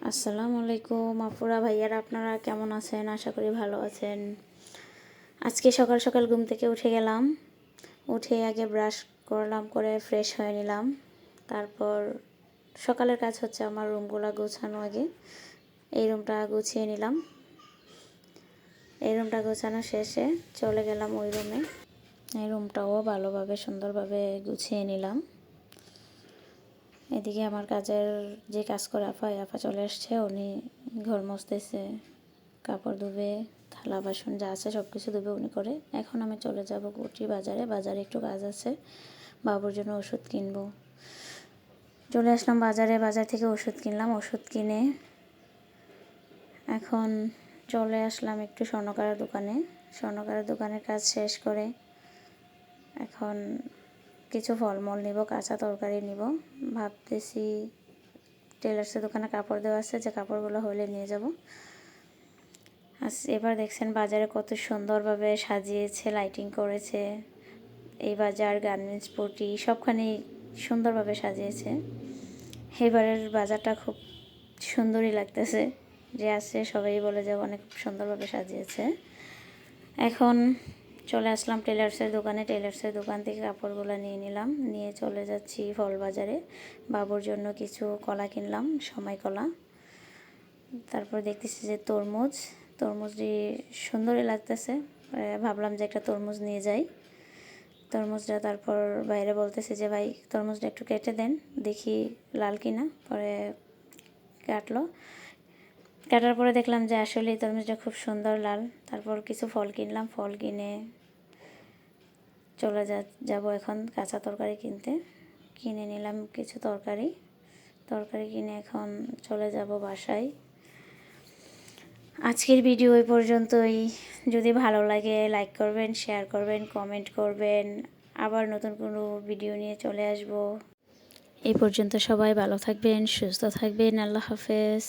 আসসালামু আলাইকুম আপুরা ভাইয়ারা, আপনারা কেমন আছেন? আশা করি ভালো আছেন। আজকে সকাল সকাল ঘুম থেকে উঠে গেলাম। উঠে আগে ব্রাশ করলাম, করে ফ্রেশ হয়ে নিলাম। তারপর সকালের কাজ হচ্ছে আমার রুমগুলো গোছানো। আগে এই রুমটা গুছিয়ে নিলাম। এই রুমটা গোছানো শেষে চলে গেলাম ওই রুমে। এই রুমটাও ভালোভাবে সুন্দরভাবে গুছিয়ে নিলাম। এদিকে আমার কাজের যে কাজ করে আপা চলে আসছে। উনি ঘর মুছতেছে, কাপড় ধুবে, থালা বাসন যা আছে সব কিছু ধুবে উনি করে। এখন আমি চলে যাব গুটি বাজারে একটু কাজ আছে, বাবুর জন্য ওষুধ কিনবো। চলে আসলাম বাজার থেকে ওষুধ কিনলাম। ওষুধ কিনে এখন চলে আসলাম একটু স্বর্ণকারের দোকানের কাজ শেষ করে এখন কিছু ফলমূল নিব, কাঁচা তরকারি নিব। ভাবতেছি টেলার্সের দোকানে কাপড় দেওয়া আছে, যে কাপড়গুলো হলে নিয়ে যাব। এবার দেখছেন বাজারে কত সুন্দরভাবে সাজিয়েছে, লাইটিং করেছে। এই বাজার গার্মেন্টস পট্টি সবখানে সুন্দরভাবে সাজিয়েছে। এবারের বাজারটা খুব সুন্দরই লাগতেছে। যে আছে সবাই বলে যে অনেক সুন্দরভাবে সাজিয়েছে। এখন চলে আসলাম টেলার্সের দোকান থেকে কাপড়গুলো নিয়ে নিলাম। নিয়ে চলে যাচ্ছি ফল বাজারে। বাবুর জন্য কিছু কলা কিনলাম, সময় কলা। তারপর দেখতেছি যে তরমুজটি সুন্দরই লাগতেছে। ভাবলাম যে একটা তরমুজ নিয়ে যাই। তরমুজটা তারপর বাইরে বলতেছে যে ভাই তরমুজটা একটু কেটে দেন, দেখি লাল কিনা। পরে কাটার পরে দেখলাম যে আসলে তরমুজটা খুব সুন্দর লাল। তারপর কিছু ফল কিনলাম, ফল কিনে চলে যাব এখন কাঁচা তরকারি কিনে নিলাম কিছু তরকারি কিনে এখন চলে যাব বাসায়। আজকের ভিডিও এই পর্যন্তই। যদি ভালো লাগে লাইক করবেন, শেয়ার করবেন, কমেন্ট করবেন। আবার নতুন কোনো ভিডিও নিয়ে চলে আসব। এই পর্যন্ত সবাই ভালো থাকবেন, সুস্থ থাকবেন। আল্লাহ হাফেজ।